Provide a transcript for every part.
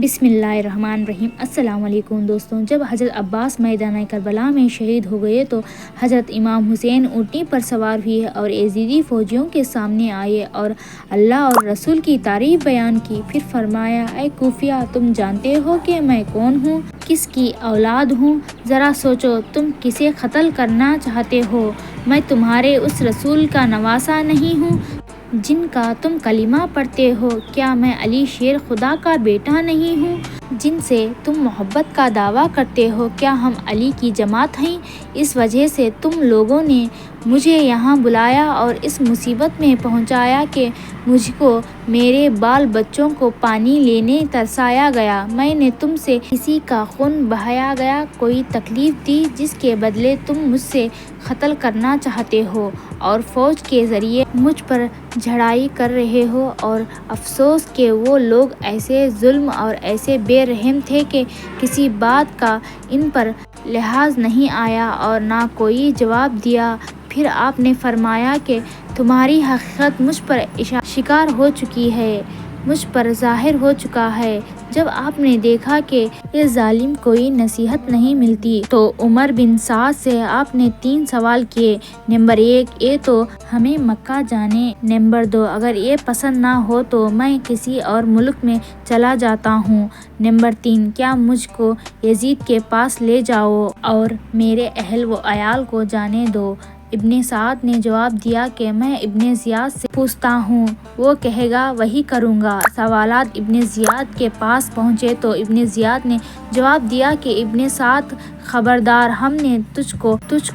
بسم اللہ الرحمن الرحیم۔ السلام علیکم دوستوں، جب حضرت عباس میدان کربلا میں شہید ہو گئے تو حضرت امام حسین اونٹنی پر سوار ہوئے اور یزیدی فوجیوں کے سامنے آئے اور اللہ اور رسول کی تعریف بیان کی۔ پھر فرمایا، اے کوفیہ، تم جانتے ہو کہ میں کون ہوں، کس کی اولاد ہوں؟ ذرا سوچو، تم کسے قتل کرنا چاہتے ہو؟ میں تمہارے اس رسول کا نواسہ نہیں ہوں جن کا تم کلمہ پڑھتے ہو؟ کیا میں علی شیر خدا کا بیٹا نہیں ہوں جن سے تم محبت کا دعویٰ کرتے ہو؟ کیا ہم علی کی جماعت ہیں؟ اس وجہ سے تم لوگوں نے مجھے یہاں بلایا اور اس مصیبت میں پہنچایا کہ مجھ کو میرے بال بچوں کو پانی لینے ترسایا گیا، میں نے تم سے کسی کا خون بہایا گیا، کوئی تکلیف دی جس کے بدلے تم مجھ سے قتل کرنا چاہتے ہو اور فوج کے ذریعے مجھ پر چڑھائی کر رہے ہو؟ اور افسوس کہ وہ لوگ ایسے ظالم اور ایسے بے رحم تھے کہ کسی بات کا ان پر لحاظ نہیں آیا اور نہ کوئی جواب دیا۔ پھر آپ نے فرمایا کہ تمہاری حقیقت مجھ پر آشکار ہو چکی ہے، مجھ پر ظاہر ہو چکا ہے۔ جب آپ نے دیکھا کہ یہ ظالم کوئی نصیحت نہیں ملتی تو عمر بن سعد سے آپ نے 3 سوال کیے۔ نمبر 1، یہ تو ہمیں مکہ جانے۔ نمبر 2، اگر یہ پسند نہ ہو تو میں کسی اور ملک میں چلا جاتا ہوں۔ نمبر 3، کیا مجھ کو یزید کے پاس لے جاؤ اور میرے اہل و عیال کو جانے دو؟ ابن سعد نے جواب دیا کہ میں ابن زیاد سے پوچھتا ہوں، وہ کہے گا وہی کروں گا۔ سوالات ابن زیاد کے پاس پہنچے تو ابن زیاد نے جواب دیا کہ ابن سعد، خبردار، ہم نے تجھ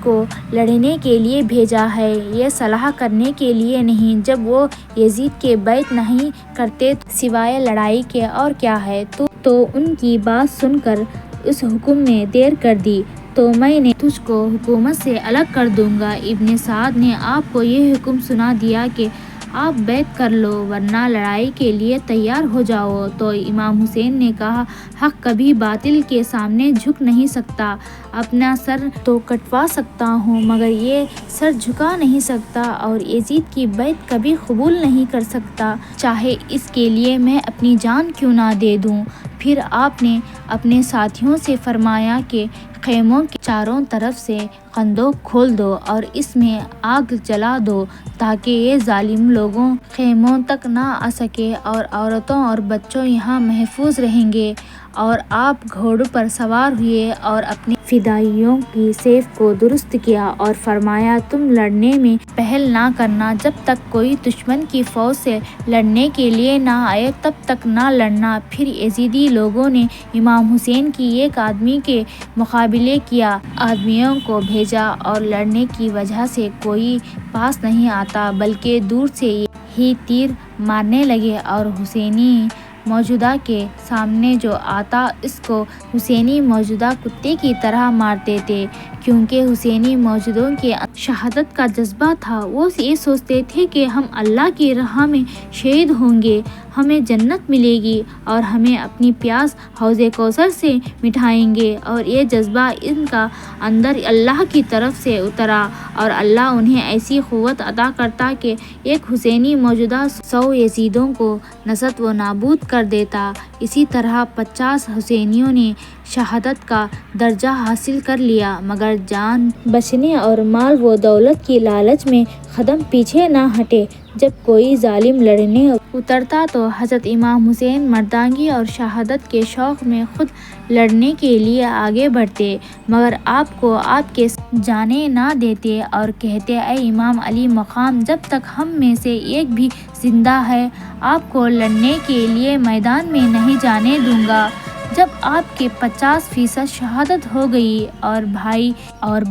کو لڑنے کے لیے بھیجا ہے، یہ صلح کرنے کے لیے نہیں۔ جب وہ یزید کے بیعت نہیں کرتے سوائے لڑائی کے اور کیا ہے؟ تو ان کی بات سن کر اس حکم نے دیر کر دی تو میں نے تجھ کو حکومت سے الگ کر دوں گا۔ ابن سعد نے آپ کو یہ حکم سنا دیا کہ آپ بیعت کر لو ورنہ لڑائی کے لیے تیار ہو جاؤ۔ تو امام حسین نے کہا، حق کبھی باطل کے سامنے جھک نہیں سکتا، اپنا سر تو کٹوا سکتا ہوں مگر یہ سر جھکا نہیں سکتا، اور یزید کی بیعت کبھی قبول نہیں کر سکتا، چاہے اس کے لیے میں اپنی جان کیوں نہ دے دوں۔ پھر آپ نے اپنے ساتھیوں سے فرمایا کہ خیموں کے چاروں طرف سے خندق کھول دو اور اس میں آگ جلا دو تاکہ یہ ظالم لوگوں خیموں تک نہ آ سکے، اور عورتوں اور بچوں یہاں محفوظ رہیں گے۔ اور آپ گھوڑوں پر سوار ہوئے اور اپنے فدائیوں کی صف کو درست کیا اور فرمایا، تم لڑنے میں پہل نہ کرنا، جب تک کوئی دشمن کی فوج سے لڑنے کے لیے نہ آئے تب تک نہ لڑنا۔ پھر یزیدی لوگوں نے امام حسین کی ایک آدمی کے مقابلے کیا، آدمیوں کو بھیجا اور لڑنے کی وجہ سے کوئی پاس نہیں آتا بلکہ دور سے ہی تیر مارنے لگے، اور حسینی موجودہ کے سامنے جو آتا اس کو حسینی موجودہ کتے کی طرح مارتے تھے، کیونکہ حسینی موجودوں کے اندر شہادت کا جذبہ تھا۔ وہ یہ سوچتے تھے کہ ہم اللہ کی راہ میں شہید ہوں گے، ہمیں جنت ملے گی اور ہمیں اپنی پیاس حوض کوثر سے مٹائیں گے، اور یہ جذبہ ان کا اندر اللہ کی طرف سے اترا اور اللہ انہیں ایسی قوت عطا کرتا کہ ایک حسینی موجودہ 100 یزیدوں کو نصت و نابود کر دیتا۔ اسی طرح 50 حسینیوں نے شہادت کا درجہ حاصل کر لیا، مگر جان بچانے اور مال و دولت کی لالچ میں قدم پیچھے نہ ہٹے۔ جب کوئی ظالم لڑنے اترتا تو حضرت امام حسین مردانگی اور شہادت کے شوق میں خود لڑنے کے لیے آگے بڑھتے، مگر آپ کو آپ کے جانے نہ دیتے اور کہتے، اے امام علی مقام، جب تک ہم میں سے ایک بھی زندہ ہے آپ کو لڑنے کے لیے میدان میں نہیں جانے دوں گا۔ جب آپ کی 50% شہادت ہو گئی اور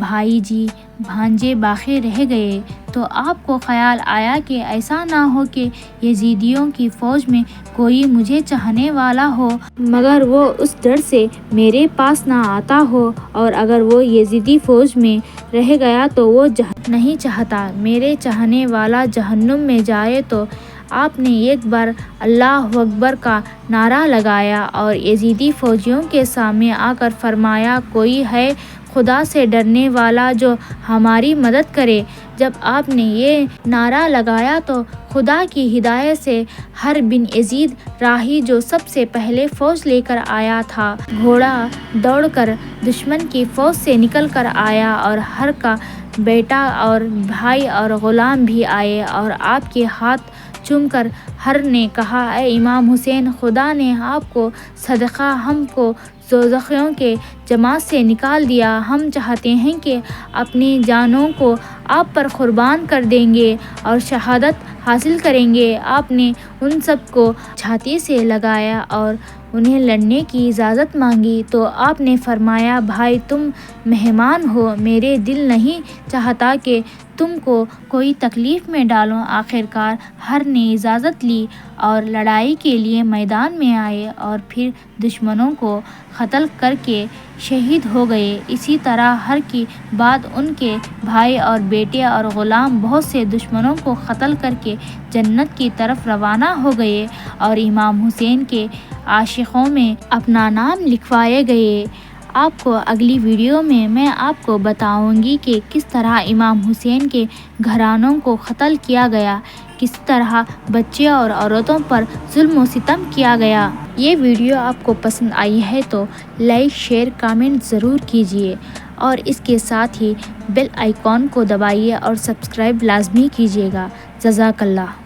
بھائی جی بھانجے باقی رہ گئے تو آپ کو خیال آیا کہ ایسا نہ ہو کہ یزیدیوں کی فوج میں کوئی مجھے چاہنے والا ہو مگر وہ اس ڈر سے میرے پاس نہ آتا ہو، اور اگر وہ یزیدی فوج میں رہ گیا تو وہ نہیں چاہتا میرے چاہنے والا جہنم میں جائے۔ تو آپ نے ایک بار اللہ اکبر کا نعرہ لگایا اور یزیدی فوجیوں کے سامنے آ کر فرمایا، کوئی ہے خدا سے ڈرنے والا جو ہماری مدد کرے۔ جب آپ نے یہ نعرہ لگایا تو خدا کی ہدایت سے ہر بن یزید راہی جو سب سے پہلے فوج لے کر آیا تھا، گھوڑا دوڑ کر دشمن کی فوج سے نکل کر آیا، اور ہر کا بیٹا اور بھائی اور غلام بھی آئے اور آپ کے ہاتھ چوم کر ہر نے کہا، اے امام حسین، خدا نے آپ کو صدقہ ہم کو دوزخیوں کے جماعت سے نکال دیا۔ ہم چاہتے ہیں کہ اپنی جانوں کو آپ پر قربان کر دیں گے اور شہادت حاصل کریں گے۔ آپ نے ان سب کو چھاتی سے لگایا اور انہیں لڑنے کی اجازت مانگی تو آپ نے فرمایا، بھائی تم مہمان ہو، میرے دل نہیں چاہتا کہ تم کو کوئی تکلیف میں ڈالوں۔ آخرکار ہر نے اجازت لی اور لڑائی کے لیے میدان میں آئے اور پھر دشمنوں کو قتل کر کے شہید ہو گئے۔ اسی طرح ہر کی بعد ان کے بھائی اور بیٹے اور غلام بہت سے دشمنوں کو قتل کر کے جنت کی طرف روانہ ہو گئے اور امام حسین کے عاشقوں میں اپنا نام لکھوائے گئے۔ آپ کو اگلی ویڈیو میں آپ کو بتاؤں گی کہ کس طرح امام حسین کے گھرانوں کو قتل کیا گیا، کس طرح بچے اور عورتوں پر ظلم و ستم کیا گیا۔ یہ ویڈیو آپ کو پسند آئی ہے تو لائک، شیئر، کامنٹ ضرور کیجیے اور اس کے ساتھ ہی بیل آئیکن کو دبائیے اور سبسکرائب لازمی کیجیے گا۔ جزاک اللہ۔